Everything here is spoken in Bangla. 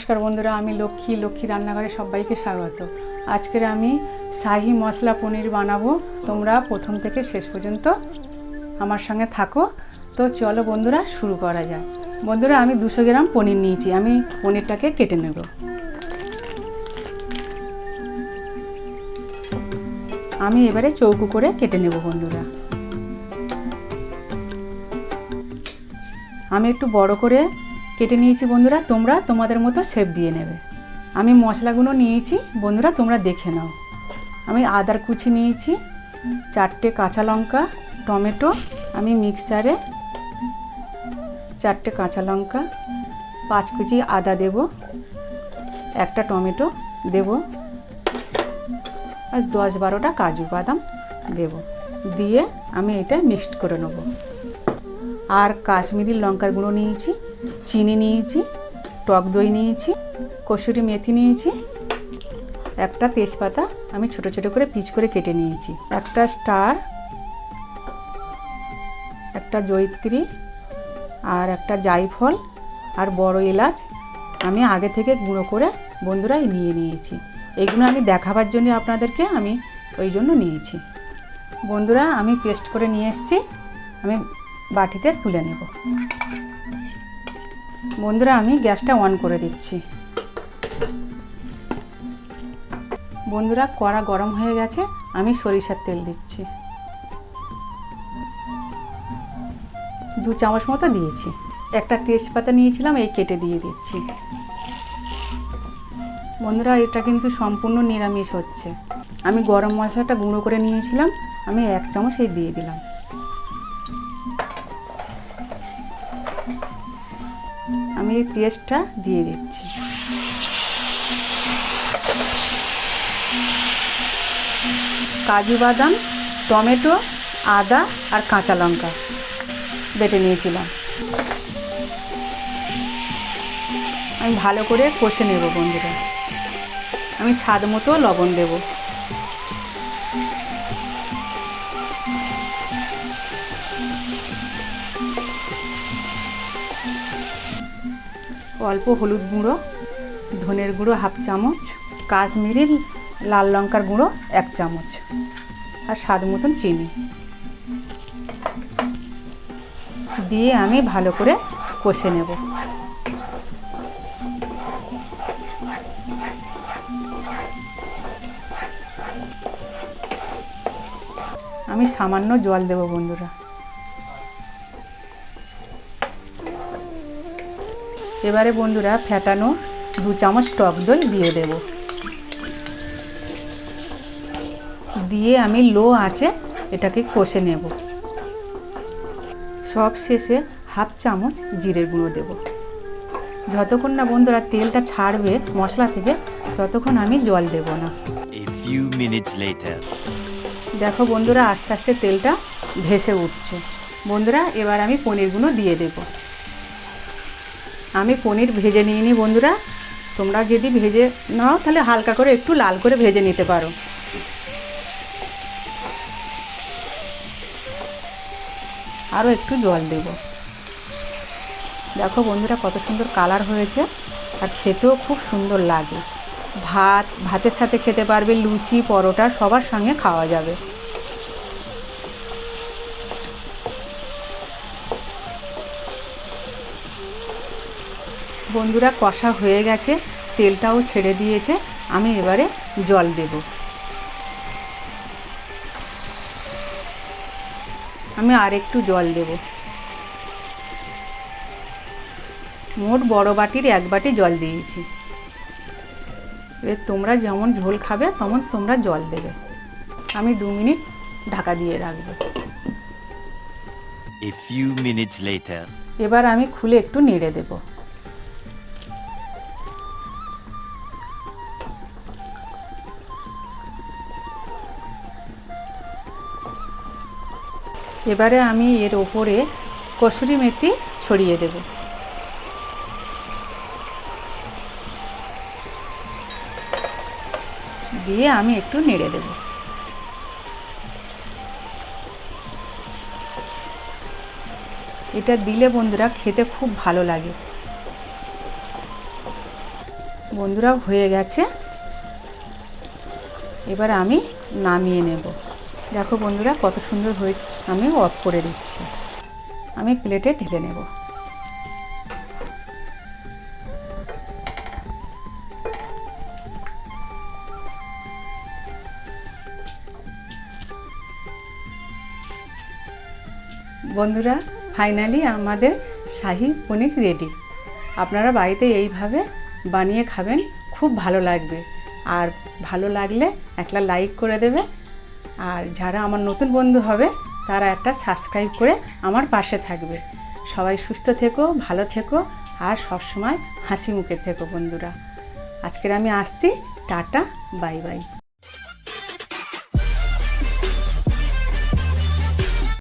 নমস্কার বন্ধুরা, আমি লক্ষ্মী রান্নাঘরে সবাইকে স্বাগত। আজকের আমি শাহি মশলা পনির বানাবো। তোমরা প্রথম থেকে শেষ পর্যন্ত আমার সঙ্গে থাকো। তো চলো বন্ধুরা শুরু করা যায়। বন্ধুরা আমি 200 গ্রাম পনির নিয়েছি। আমি পনিরটাকে কেটে নেব। আমি এবারে চৌকো করে কেটে নেব বন্ধুরা। আমি একটু বড় করে কেটে নিয়েছি বন্ধুরা, তোমরা তোমাদের মতো শেপ দিয়ে নেবে। আমি মশলাগুলো নিয়েছি বন্ধুরা, তোমরা দেখে নাও। আমি আদার কুচি নিয়েছি, 4টে কাঁচা লঙ্কা, টমেটো। আমি মিক্সারে 4টে কাঁচা লঙ্কা, 5 কুচি আদা দেব, একটা টমেটো দেব, আর 10-12টা কাজু বাদাম দেব। দিয়ে আমি এটা মিক্সড করে নেব। আর কাশ্মীরি লঙ্কার গুঁড়ো নিয়েছি, চিনি নিয়েছি, টক দই নিয়েছি, কসুরি মেথি নিয়েছি, একটা তেজপাতা আমি ছোট ছোট করে পিচ করে কেটে নিয়েছি, একটা স্টার, একটা জয়িত্রী, আর একটা জায়ফল, আর বড় এলাচ আমি আগে থেকে গুঁড়ো করে বন্ধুরা নিয়ে নিয়েছি। এইগুলো আমি দেখাবার জন্য আপনাদেরকে আমি ওই জন্য নিয়েছি। বন্ধুরা আমি পেস্ট করে নিয়ে এসেছি, আমি বাটিতে তুলে নেব। বন্ধুরা আমি গ্যাসটা অন করে দিচ্ছি। বন্ধুরা কড়া গরম হয়ে গেছে, আমি সরিষার তেল দিচ্ছি। 2 চামচ মতো দিয়েছি। একটা তেজপাতা নিয়েছিলাম, এই কেটে দিয়ে দিচ্ছি। বন্ধুরা এটা কিন্তু সম্পূর্ণ নিরামিষ হচ্ছে। আমি গরম মশলাটা গুঁড়ো করে নিয়েছিলাম, আমি 1 চামচ এই দিয়ে দিলাম। আমি এই পেস্টটা দিয়ে দিচ্ছি। কাজু বাদাম, টমেটো, আদা আর কাঁচা লঙ্কা বেটে নিয়েছিলাম। আমি ভালো করে কষে নেব বন্ধুরা। আমি স্বাদ মতো লবণ দেব। অল্প হলুদ গুঁড়ো, ধনের গুঁড়ো 1/2 চামচ, কাশ্মীরি লাল লঙ্কার গুঁড়ো 1 চামচ, আর স্বাদ মতন চিনি দিয়ে আমি ভালো করে কষে নেব। আমি সামান্য জল দেব বন্ধুরা। এবারে বন্ধুরা ফেটানো 2 চামচ টক দই দিয়ে দেব। দিয়ে আমি লো আঁচে এটাকে কষে নেব। সব শেষে 1/2 চামচ জিরের গুঁড়ো দেব। যতক্ষণ না বন্ধুরা তেলটা ছাড়বে মশলা থেকে ততক্ষণ আমি জল দেব না। দেখো বন্ধুরা আস্তে আস্তে তেলটা ভেসে উঠছে। বন্ধুরা এবার আমি পনিরগুলো দিয়ে দেব। আমি পনির ভেজে নিইনি বন্ধুরা, তোমরা যদি ভেজে নাও তাহলে হালকা করে একটু লাল করে ভেজে নিতে পারো। আরও একটু জল দেব। দেখো বন্ধুরা কত সুন্দর কালার হয়েছে, আর খেতেও খুব সুন্দর লাগে। ভাতের সাথে খেতে পারবে, লুচি পরোটা সবার সঙ্গে খাওয়া যাবে। বন্ধুরা কষা হয়ে গেছে, তেলটাও ছেড়ে দিয়েছে। আমি এবারে জল দেব। আমি আর একটু জল দেব। মোট বড় বাটির 1 বাটি জল দিয়েছি। এবার তোমরা যেমন ঝোল খাবে তেমন তোমরা জল দেবে। আমি 2 মিনিট ঢাকা দিয়ে রাখবো। এবার আমি খুলে একটু নেড়ে দেব। এবারে আমি এর ওপরে কসুরি মেথি ছড়িয়ে দেব। দিয়ে আমি একটু নেড়ে দেব। এটা দিলে বন্ধুরা খেতে খুব ভালো লাগে। বন্ধুরা হয়ে গেছে, এবার আমি নামিয়ে নেব। দেখো বন্ধুরা কত সুন্দর হয়েছে। আমি অফ করে দিচ্ছি, আমি প্লেটে ঢেলে নেব। বন্ধুরা ফাইনালি আমাদের শাহি পনির রেডি। আপনারা বাড়িতে এইভাবে বানিয়ে খাবেন, খুব ভালো লাগবে। আর ভালো লাগলে একটা লাইক করে দেবে, আর যারা আমার নতুন বন্ধু হবে তারা একটা সাবস্ক্রাইব করে আমার পাশে থাকবে। সবাই সুস্থ থেকো, ভালো থেকো, আর সবসময় হাসি মুখে থেকো বন্ধুরা। আজকের আমি আসছি, টাটা, বাই বাই।